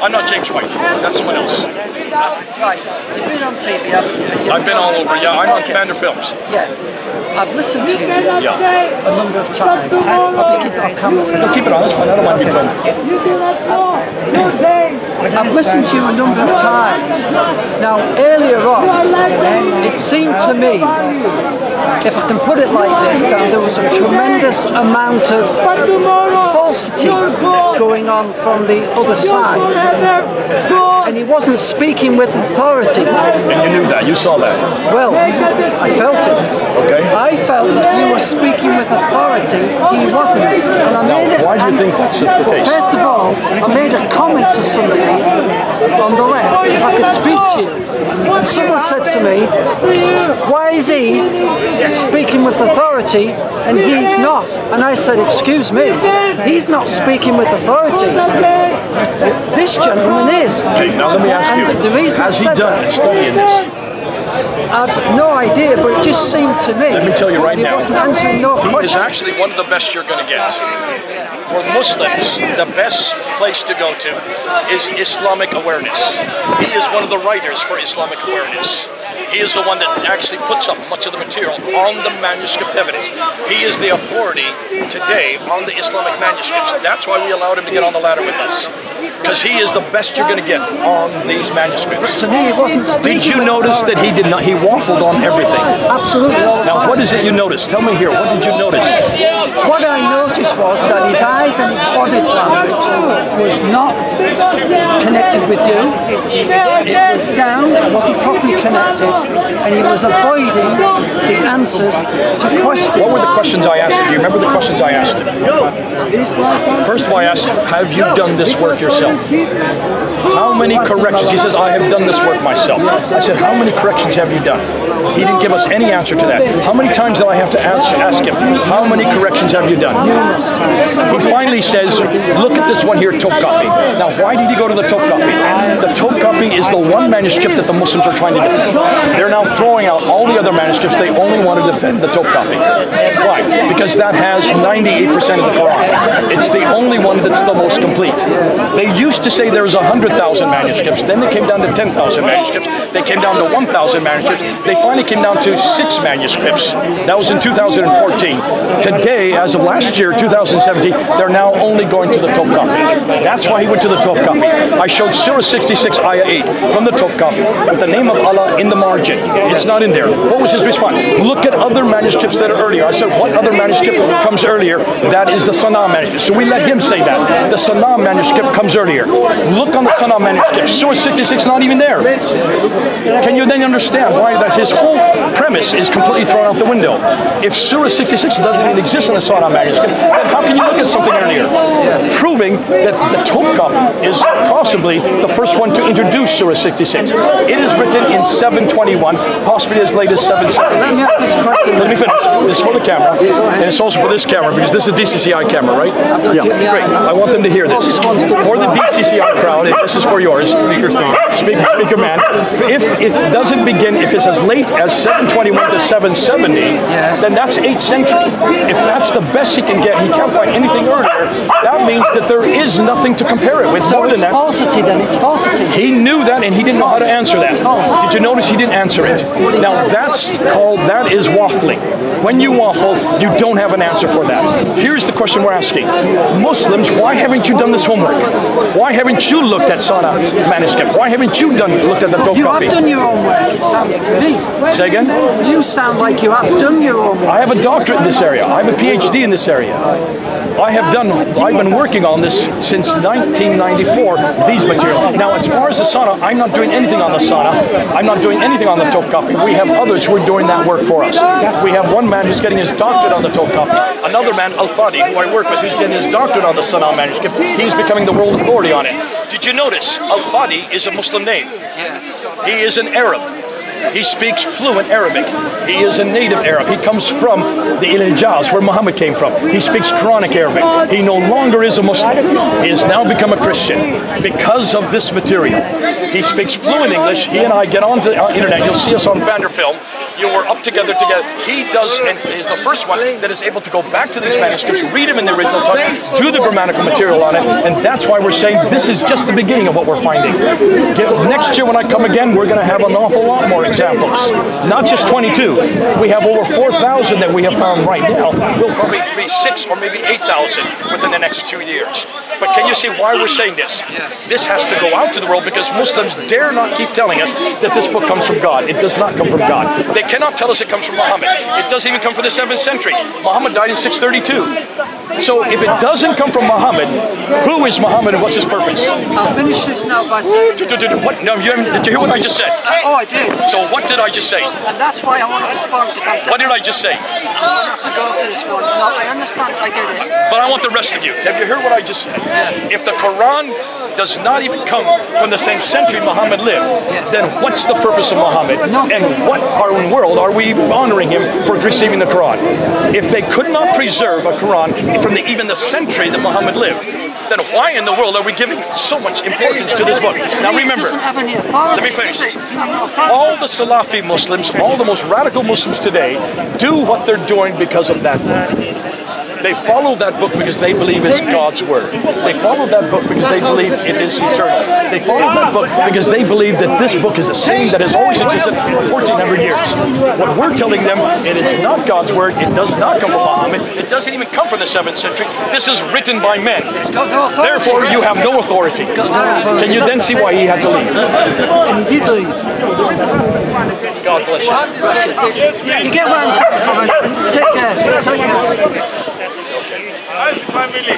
I'm not James White. That's someone else. Right, you've been on TV, haven't you? I've been all over, yeah. I'm on Fender Films. Yeah. I've listened to you a number of times. I'll just keep it off camera for now. No, keep it on, it's fine. I don't mind being filmed. I've listened to you a number of times. Now, earlier on, it seemed to me, if I can put it like this, that there was a tremendous amount of falsity going on from the other side. And he wasn't speaking with authority. And you knew that, you saw that. Well, I felt it. Okay. I felt that you were speaking with authority, he wasn't. And I made it. Why do you think that's the case? First of all, I made a comment to somebody on the left, if I could speak to you. And someone said to me, why is he speaking with authority and he's not? And I said, excuse me, he's not speaking with authority. This gentleman is. Okay, now let me ask you, the reason has he done a study in this? I've no idea, but it just seemed to me. Let me tell you right now, he wasn't answering no he questions. is actually one of the best you're going to get. For Muslims, the best place to go to is Islamic awareness. He is one of the writers for Islamic awareness. He is the one that actually puts up much of the material on the manuscript evidence. He is the authority today on the Islamic manuscripts. That's why we allowed him to get on the ladder with us. Because he is the best you're going to get on these manuscripts. To me, it wasn't speaking. Did you notice that he did not? He waffled on everything. Absolutely. Now, what is it you noticed? Tell me here. What did you notice? What I noticed was that his eyes and his body language was not connected with you. It was down. It wasn't properly connected, and he was avoiding the answers to questions. What were the questions I asked him? Do you remember the questions I asked him? First of all, I asked, have you done this work yourself? How many corrections? He says, I have done this work myself. I said, how many corrections have you done? He didn't give us any answer to that. How many times did I have to ask him, how many corrections have you done? He finally says, look at this one here, Topkapi. Now, why did he go to the Topkapi? The Topkapi is the one manuscript that the Muslims are trying to defend. They're now throwing out all the other manuscripts. They only want to defend the Topkapi. Why? Because that has 98% of the Quran. It's the only one that's the most complete. They used to say there was 100,000 manuscripts. Then they came down to 10,000 manuscripts. They came down to 1,000 manuscripts. They finally came down to 6 manuscripts. That was in 2014. Today, as of last year, 2017, they're now only going to the Topkapi. That's why he went to the Topkapi. I showed Surah 66, Ayah 8 from the Topkapi with the name of Allah in the margin. It's not in there. What was his response? Look at other manuscripts that are earlier. I said, what other manuscript comes earlier? That is the Sana manuscript. So we let him say that. The Sana manuscript comes earlier. Look on the Sana manuscript. Surah 66 not even there. Can you then understand why that his whole premise is completely thrown out the window? If Surah 66 doesn't even exist in the Sana manuscript, then how can you look at something earlier? Proving that the Topkapi is possibly the first one to introduce Surah 66. It is written in 721, possibly as late as 770. Let me ask this question. Let me finish. This is for the camera, and it's also for this camera, because this is a DCCI camera, right? Yeah, great. I want them to hear this. For the DCCI crowd, and this is for yours, Speaker man, if it doesn't begin, if it's as late as 721 to 770, then that's 8th century. If that's the best he can get, he can't find anything earlier, that means that there is nothing to compare it with. So more than it's that. falsity then, it's falsity. He knew that, and he didn't know how to answer that. Did you notice he didn't answer it? Now that is waffling. When you waffle, you don't have an answer for that. Here's the question we're asking. Muslims, why haven't you done this homework? Why haven't you looked at Sana manuscript? Why haven't you looked at the Topkapi? You have done your own work, it sounds to me. Say again? You sound like you have done your own work. I have a doctorate in this area. I have a PhD in this area. I've been working on this since 1994, these materials. Now, as far as the Sana, I'm not doing anything on the Sana. I'm not doing anything on the Topkapi. We have others who are doing that work for us. We have one man who's getting his doctorate on the Topkapi. Another man, Al-Fadi, who I work with, who's getting his doctorate on the Sana manuscript. He's becoming the world authority on it. Did you notice Al-Fadi is a Muslim name? He is an Arab. He speaks fluent Arabic. He is a native Arab. He comes from the Hijaz, where Muhammad came from. He speaks Quranic Arabic. He no longer is a Muslim. He has now become a Christian because of this material. He speaks fluent English. He and I get onto the internet. You'll see us on Vanderfilm. You were up together. He does, and is the first one that is able to go back to these manuscripts, read them in the original tongue, do the grammatical material on it, and that's why we're saying this is just the beginning of what we're finding. Next year when I come again, we're going to have an awful lot more examples. Not just 22. We have over 4,000 that we have found right now. We'll probably be 6 or maybe 8,000 within the next 2 years. But can you see why we're saying this? Yes. This has to go out to the world because Muslims dare not keep telling us that this book comes from God. It does not come from God. They cannot tell us it comes from Muhammad. It doesn't even come from the 7th century. Muhammad died in 632. So if it doesn't come from Muhammad, who is Muhammad and what's his purpose? I'll finish this now by saying what? No, did you hear what I just said? Oh, I did. So what did I just say? And that's why I want to respond, because What did I just say? I'm going to have to go to this one. No, I understand, I get it. But I want the rest of you. Have you heard what I just said? If the Quran does not even come from the same century Muhammad lived, then what's the purpose of Muhammad? And what in the world are we even honoring him for receiving the Quran? If they could not preserve a Quran from even the century that Muhammad lived, then why in the world are we giving so much importance to this book? Now remember, let me finish this. All the Salafi Muslims, all the most radical Muslims today, do what they're doing because of that book. They follow that book because they believe it's God's word. They follow that book because they believe it is eternal. They follow that book because they believe that this book is a same that has always existed for 1,400 years. What we're telling them, it is not God's word. It does not come from Muhammad. It doesn't even come from the 7th century. This is written by men. Therefore, you have no authority. Can you then see why he had to leave? And he did leave. God bless you. You get where I'm coming from. Take care. Take care. How's the family?